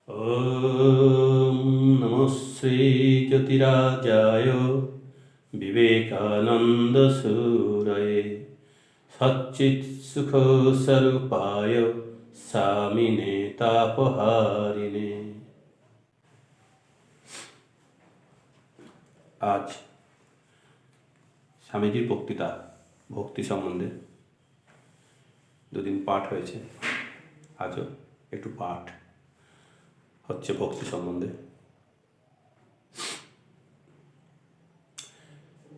ॐ नमः श्रीज्योतिराजाय विवेकानन्दसूरये सच्चित्सुखस्वरूपाय स्वामिने तापहारिणे। আজ স্বামীজির বক্তৃতা ভক্তি সম্বন্ধে দুদিন পাঠ হয়েছে, আজও একটু পাঠ হচ্ছে ভক্তি সম্বন্ধে।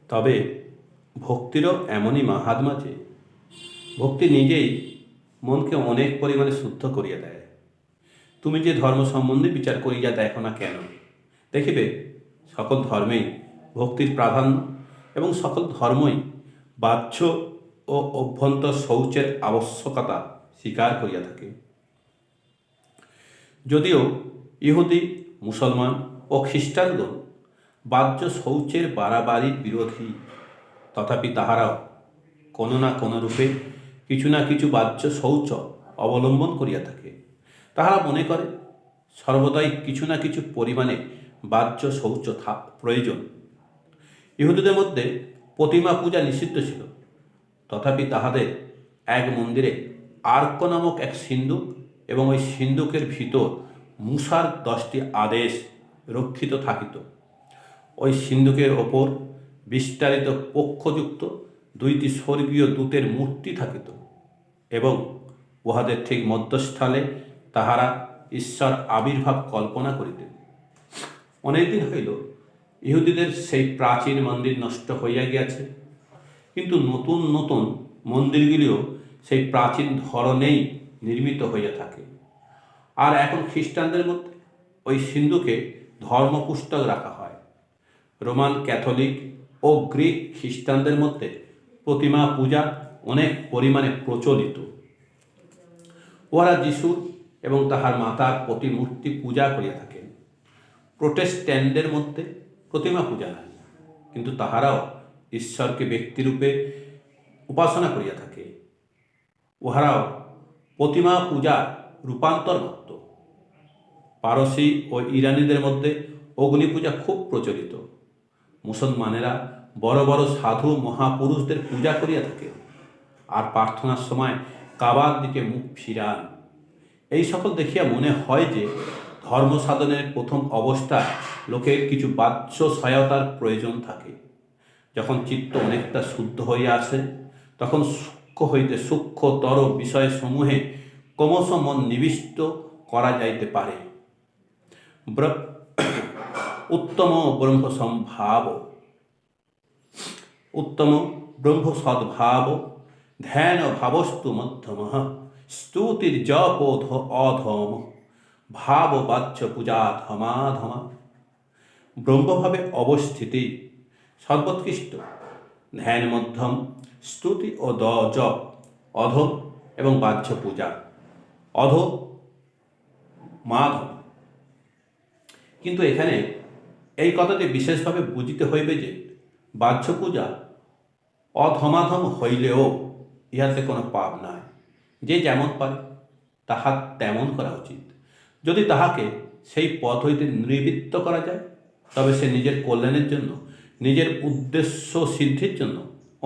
তবে ভক্তিরও এমনই মাহাত্ম্য যে ভক্তি নিজেই মনকে অনেক পরিমাণে শুদ্ধ করিয়া দেয়। তুমি যে ধর্ম সম্বন্ধে বিচার করিয়া দেখো না কেন, দেখিবে সকল ধর্মেই ভক্তির প্রাধান্য এবং সকল ধর্মই বাহ্য ও অভ্যন্তর শৌচের আবশ্যকতা স্বীকার করিয়া থাকে। যদিও ইহুদি, মুসলমান ও খ্রিস্টানগণ বাহ্য শৌচের বাড়াবাড়ির বিরোধী, তথাপি তাহারাও কোনো না কোনো রূপে কিছু না কিছু বাহ্য শৌচ অবলম্বন করিয়া থাকে। তাহারা মনে করে সর্বদাই কিছু না কিছু পরিমাণে বাহ্য শৌচ প্রয়োজন। ইহুদিদের মধ্যে প্রতিমা পূজা নিষিদ্ধ ছিল, তথাপি তাহাদের এক মন্দিরে আর্ক নামক এক সিন্ধুক এবং ওই সিন্ধুকের ভিতর মূসার 10টি আদেশ রক্ষিত থাকিত। ওই সিন্ধুকের ওপর বিস্তারিত পক্ষযুক্ত 2টি স্বর্গীয় দূতের মূর্তি থাকিত এবং উহাদের ঠিক মধ্যস্থলে তাহারা ঈশ্বর আবির্ভাব কল্পনা করিতেন। অনেকদিন হইল ইহুদিদের সেই প্রাচীন মন্দির নষ্ট হইয়া গিয়াছে, কিন্তু নতুন নতুন মন্দিরগুলিও সেই প্রাচীন ধরনেই নির্মিত হইয়া থাকে। আর এখন খ্রিস্টানদের মধ্যে ওই সিন্ধুকে ধর্মপুস্তক রাখা হয়। রোমান ক্যাথলিক ও গ্রিক খ্রিস্টানদের মধ্যে প্রতিমা পূজা অনেক পরিমাণে প্রচলিত। ওরা যিশু এবং তাহার মাতার প্রতিমূর্তি পূজা করিয়া থাকেন। প্রোটেস্ট্যান্টদের মধ্যে প্রতিমা পূজা নাই, কিন্তু তাহারাও ঈশ্বরকে ব্যক্তিরূপে উপাসনা করিয়া থাকে। উহারাও প্রতিমা পূজা রূপান্তর ভক্ত। পারসি ও ইরানিদের মধ্যে অগ্নি পূজা খুব প্রচলিত। মুসলমানেরা বড় বড় সাধু মহাপুরুষদের পূজা করিয়া থাকে আর প্রার্থনার সময় কাবার দিকে মুখ ফিরান। এই সকল দেখিয়া মনে হয় যে ধর্ম সাধনের প্রথম অবস্থায় লোকের কিছু বাহ্য সহায়তার প্রয়োজন থাকে। যখন চিত্ত অনেকটা শুদ্ধ হইয়া আসে, তখন সূক্ষ্ম হইতে সূক্ষ্মতর বিষয়সমূহে ক্রমশ মন নিবিষ্ট করা যাইতে পারে। উত্তম ব্রহ্ম সদ্ভাব ধ্যান ভাবস্তু মধ্যম স্তুতির জপ অধম ভাব বাচ্য পূজা ধমাধমা। ব্রহ্মভাবে অবস্থিতি সর্বোৎকৃষ্ট, ধ্যান মধ্যম, স্তুতি ও জপ অধম এবং বাহ্য পূজা মাধম। কিন্তু এখানে এই কথাটি বিশেষভাবে বুঝিতে হইবে যে বাহ্য পূজা অধমাধম হইলেও ইহাতে কোনো পাপ নাই। যে যেমন পারে তাহা তেমন করা উচিত। যদি তাহাকে সেই পথ হইতে নিবৃত্ত করা যায়, তবে সে নিজের কল্যাণের জন্য, নিজের উদ্দেশ্য সিদ্ধির জন্য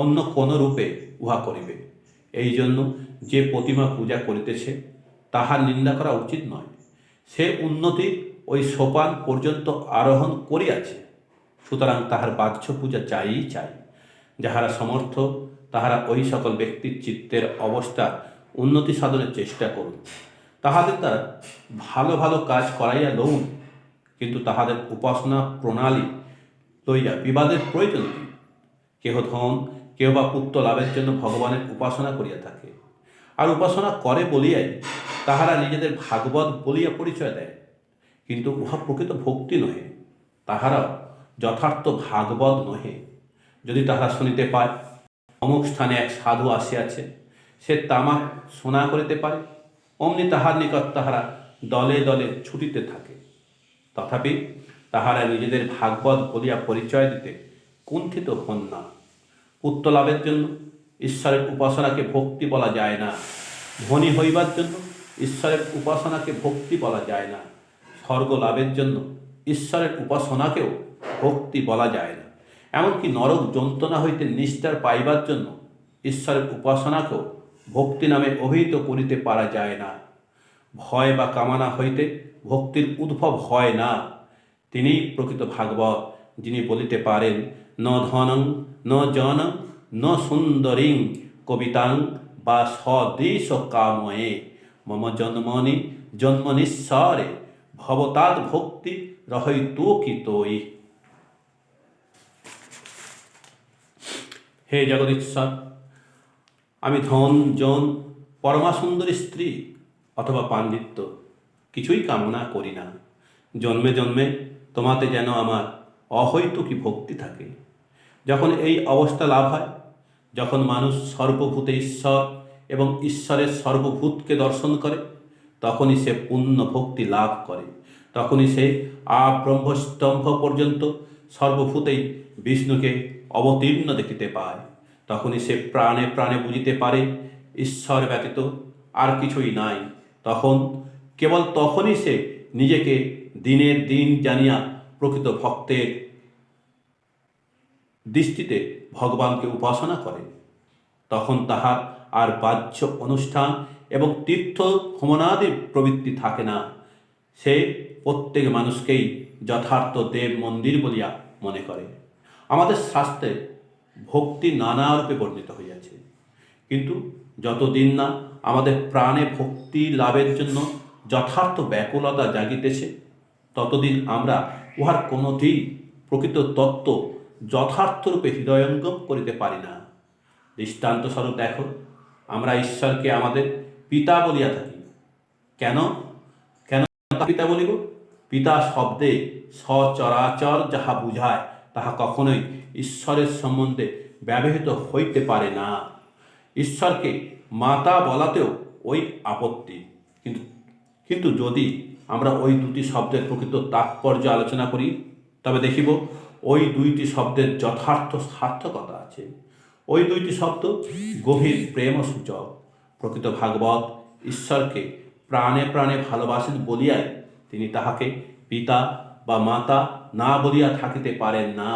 অন্য কোনো রূপে উহা করিবে। এই জন্য যে প্রতিমা পূজা করিতেছে তাহার নিন্দা করা উচিত নয়। সে উন্নতির ওই সোপান পর্যন্ত আরোহণ করিয়াছে, সুতরাং তাহার বাহ্য পূজা চাই। যাহারা সমর্থ তাহারা ওই সকল ব্যক্তির চিত্তের অবস্থা উন্নতি সাধনের চেষ্টা করুন। তাহাদের দ্বারা ভালো ভালো কাজ করাইয়া লউন, কিন্তু তাহাদের উপাসনা প্রণালী লইয়া বিবাদের প্রয়োজন কি? কেহ ধন, কেহ বা পুত্র লাভের জন্য ভগবানের উপাসনা করিয়া থাকে, আর উপাসনা করে বলিয়াই তাহারা নিজেদের ভাগবত বলিয়া পরিচয় দেয়, কিন্তু উহা প্রকৃত ভক্তি নহে। তাহারাও যথার্থ ভাগবত নহে। যদি তাহারা শুনিতে পায় অমুক স্থানে এক সাধু আসিয়াছে, সে তামাক শোনা করিতে পারে, অমনি তাহার নিকট তাহারা দলে দলে ছুটিতে থাকে। তথাপি তাহারা নিজেদের ভাগবত বলিয়া পরিচয় দিতে কুণ্ঠিত হন না। পুত্র লাভের জন্য ঈশ্বরের উপাসনাকে ভক্তি বলা যায় না। ধনী হইবার জন্য ঈশ্বরের উপাসনাকে ভক্তি বলা যায় না। স্বর্গ লাভের জন্য ঈশ্বরের উপাসনাকেও ভক্তি বলা যায় না। এমনকি নরক যন্ত্রণা হইতে নিস্তার পাইবার জন্য ঈশ্বরের উপাসনাকেও ভক্তি নামে অভিহিত করিতে পারা যায় না। ভয় বা কামনা হইতে ভক্তির উদ্ভব হয় না। তিনিই প্রকৃত ভাগবত, যিনি বলিতে পারেন, ন ধনং ন জনং ন সুন্দরীং কবিতাং বা স্বদেশ কাময়ে মম জন্মনি জন্মনিশ্বরে ভবতাৎ ভক্তি রহৈতোকিতই। হে জগদীশ্বর, আমি ধন জন, পরমা সুন্দরী স্ত্রী অথবা পাণ্ডিত্য কিছুই কামনা করি না। জন্মে জন্মে তোমাতে যেন আমার অহৈতুকী ভক্তি থাকে। যখন এই অবস্থা লাভ হয়, যখন মানুষ সর্বভূতে ঈশ্বর এবং ঈশ্বরের সর্বভূতকে দর্শন করে, তখনই সে পূর্ণ ভক্তি লাভ করে। তখনই সে ব্রহ্মস্তম্ভ পর্যন্ত সর্বভূতেই বিষ্ণুকে অবতীর্ণ দেখিতে পায়। তখনই সে প্রাণে প্রাণে বুঝিতে পারে ঈশ্বর ব্যতীত আর কিছুই নাই। কেবল তখনই সে নিজেকে দিনের দিন জানিয়া প্রকৃত ভক্তের দৃষ্টিতে ভগবানকে উপাসনা করে। তখন তাহার আর বাহ্য অনুষ্ঠান এবং তীর্থ ভ্রমণাদি প্রবৃত্তি থাকে না। সে প্রত্যেক মানুষকেই যথার্থ দেব মন্দির বলিয়া মনে করে। আমাদের শাস্ত্রে ভক্তি নানা রূপে বর্ণিত হইয়াছে, কিন্তু যতদিন না আমাদের প্রাণে ভক্তি লাভের জন্য যথার্থ ব্যাকুলতা জাগিতেছে, ততদিন আমরা উহার কোনোটি প্রকৃত তত্ত্ব যথার্থরূপে হৃদয়ঙ্গম করিতে পারি না। দৃষ্টান্তস্বরূপ দেখো, আমরা ঈশ্বরকে আমাদের পিতা বলিয়া থাকি। কেন কেন পিতা বলিব? পিতা শব্দে সচরাচর যাহা বুঝায় তাহা কখনোই ঈশ্বরের সম্বন্ধে ব্যবহৃত হইতে পারে না। ঈশ্বরকে মাতা বলাতেও ওই আপত্তি। কিন্তু যদি আমরা ওই দুটি শব্দের প্রকৃত তাৎপর্য আলোচনা করি, তবে দেখিব ওই দুইটি শব্দের যথার্থ সার্থকতা আছে। ওই দুইটি শব্দ গভীর প্রেম সূচক। প্রকৃত ভাগবত ঈশ্বরকে প্রাণে প্রাণে ভালোবাসেন বলিয়াই তিনি তাহাকে পিতা বা মাতা না বলিয়া থাকিতে পারেন না।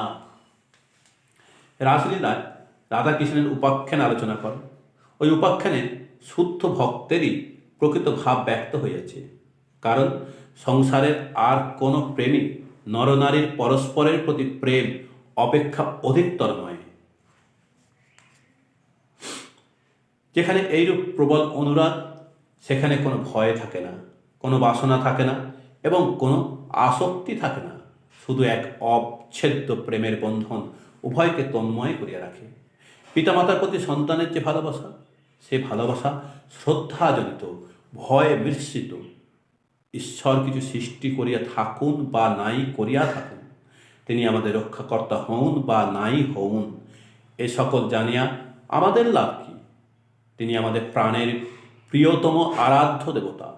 রাসলীলায় রাধাকৃষ্ণের উপাখ্যান আলোচনা করেন। ওই উপাখ্যানে শুদ্ধ ভক্তেরই প্রকৃত ভাব ব্যক্ত হইয়াছে। কারণ সংসারের আর কোনো প্রেমই নরনারীর পরস্পরের প্রতি প্রেম অপেক্ষা অধিকতর নয়। যেখানে এইরূপ প্রবল অনুরাগ, সেখানে কোনো ভয় থাকে না, কোনো বাসনা থাকে না এবং কোনো আসক্তি থাকে না। শুধু এক অচ্ছেদ্য প্রেমের বন্ধন উভয়কে তন্ময় করিয়া রাখে। পিতামাতার প্রতি সন্তানের যে ভালোবাসা, সে ভালোবাসা শ্রদ্ধাজনিত, ভয়ে মিশ্রিত। ঈশ্বর কিছু সৃষ্টি করিয়া থাকুন বা নাই করিয়া থাকুন, তিনি আমাদের রক্ষাকর্তা হউন বা নাই হউন, এ সকল জানিয়া আমাদের লাভ কি? তিনি আমাদের প্রাণের প্রিয়তম আরাধ্য দেবতা।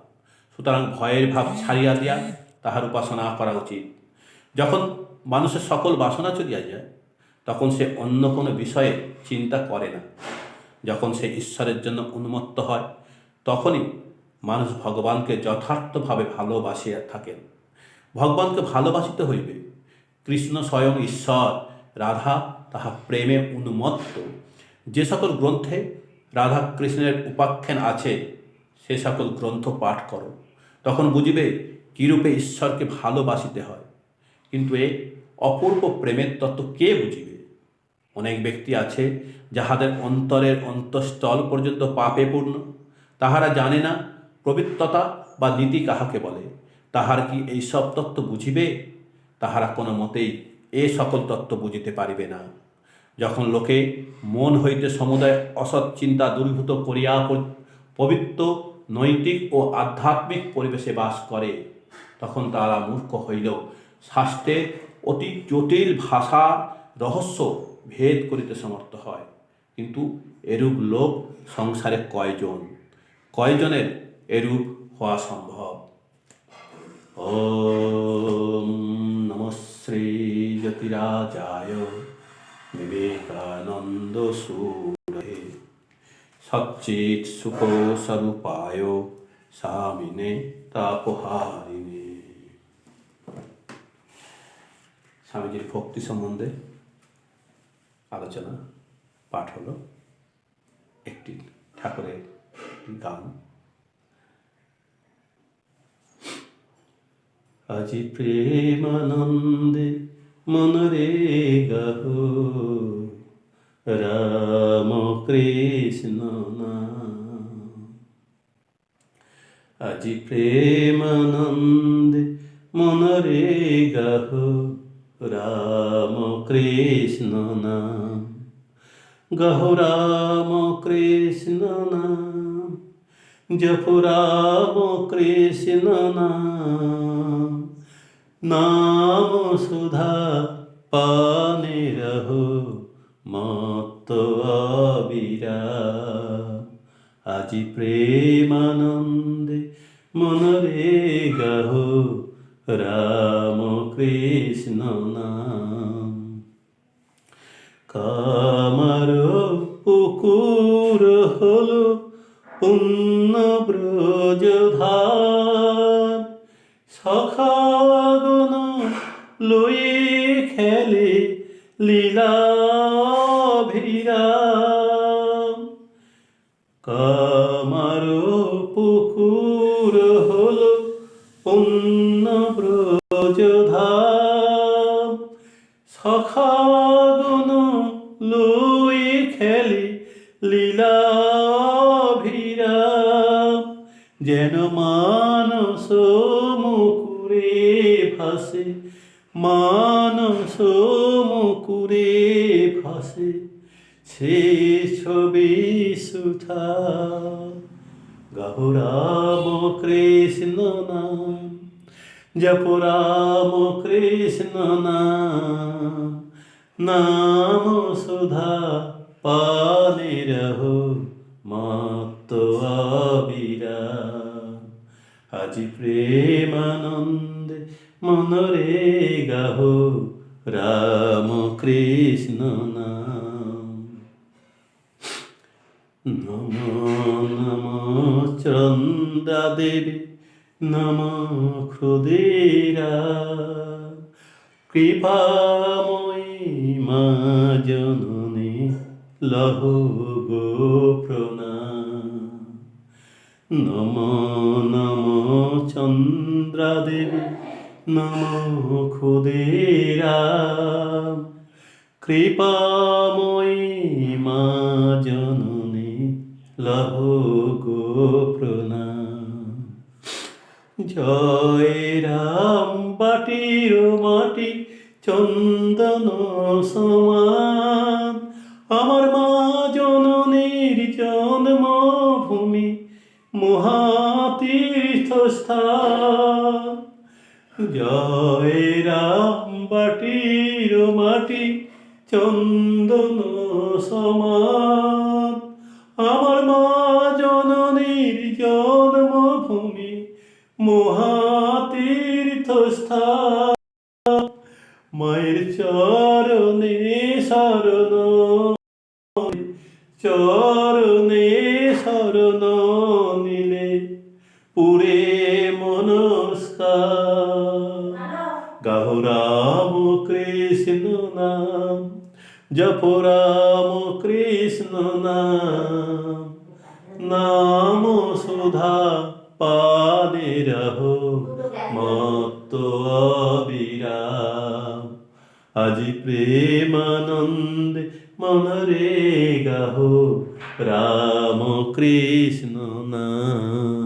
সুতরাং ভয়ের ভাব ছাড়িয়া দিয়া তাহার উপাসনা করা উচিত। যখন মানুষের সকল বাসনা চলিয়া যায়, তখন সে অন্য কোনো বিষয়ে চিন্তা করে না। যখন সে ঈশ্বরের জন্য উন্মত্ত হয়, তখনই মানুষ ভগবানকে যথার্থভাবে ভালোবাসিয়া থাকেন। ভগবানকে ভালোবাসিতে হইবে। কৃষ্ণ স্বয়ং ঈশ্বর, রাধা তাহা প্রেমে উন্মত্ত। যে সকল গ্রন্থে রাধা কৃষ্ণের উপাখ্যান আছে, সে সকল গ্রন্থ পাঠ করো, তখন বুঝিবে কীরূপে ঈশ্বরকে ভালোবাসিতে হয়। কিন্তু এ অপূর্ব প্রেমের তত্ত্ব কে বুঝিবে? অনেক ব্যক্তি আছে যাহাদের অন্তরের অন্তঃস্থল পর্যন্ত পাপে পূর্ণ। তাহারা জানে না পবিত্রতা বা নীতি কাহাকে বলে। তাহার কি এই সব তত্ত্ব বুঝিবে? তাহারা কোনো মতেই এ সকল তত্ত্ব বুঝিতে পারিবে না। যখন লোকে মন হইতে সমুদয় অসৎ চিন্তা দূরীভূত করিয়া পবিত্র নৈতিক ও আধ্যাত্মিক পরিবেশে বাস করে, তখন তারা মূর্খ হইলেও শাস্ত্রের অতি জটিল ভাষার রহস্য ভেদ করিতে সমর্থ হয়। কিন্তু এরূপ লোক সংসারে কয়জনের এরূপ হওয়া সম্ভব? ওম নমঃ শ্রী জ্যোতিরাজায় বিবেকানন্দ সুরে সচ্চিৎ সুখ স্বরূপায় স্বামিনে তাপহারিণে। স্বামীজির ভক্তি সম্বন্ধে আলোচনা পাঠ হলো একটি ঠাকুরের গান। আজি প্রেমানন্দে মনরে গাহো রাম কৃষ্ণ নাম। আজি প্রেমানন্দে মনরে গাহো রাম কৃষ্ণ নাম। গাহো রাম কৃষ্ণ নাম, জপ রাম কৃষ্ণ নাম। নাম সুধা পানে রহো মত্ত অবিরাম। আজি প্রেমানন্দে মনরে গাহো রাম কৃষ্ণ নাম। কামার পুকুর হলো পুণ্য ব্রজধার। সখাগণ লয়ে খেলে লীলাভিরাম। কামার পুকুর হলো পুণ্য ব্রজধাম। সখাগণ লয়ে খেলে লীলাভিরাম। যেন মানস মুকুরে ভাসে, মানস মুকুরে ভাসে সে ছবি সুধা। গাহো রাম কৃষ্ণ নাম, জপ রাম কৃষ্ণ নাম। নাম সুধা পানে রহো মত্ত অবিরাম। আজি প্রেমানন্দে মনরে গাহো রাম কৃষ্ণ নাম। নম নম চন্দ্রা দেবী নম ক্ষুদিরা। কৃপাময়ী মা জননী লহো গো প্রণাম। নম নম চন্দ্রা দেবী নম ক্ষুদিরা। কৃপাময়ী মা জননী লহো গো প্রণাম। জয় রাম বাটির মাটি চন্দন সমান। আমার মা জননীর জন্মভূমি মহাতীর্থস্থান। জয় রাম বাটির মাটি চন্দন সমান। আমার মা জননীর জন্মভূমি মহাতীর্থস্থান। মায়ের চরণে শরণ, চরণে শরণ নিলে পুরে মনস্কার। গাহো রাম কৃষ্ণ নাম, জপ রাম কৃষ্ণ নাম। নাম সুধা পানে রহো মত্ত অবিরাম। আজি প্রেমানন্দে মনরে গাহো রাম কৃষ্ণ নাম।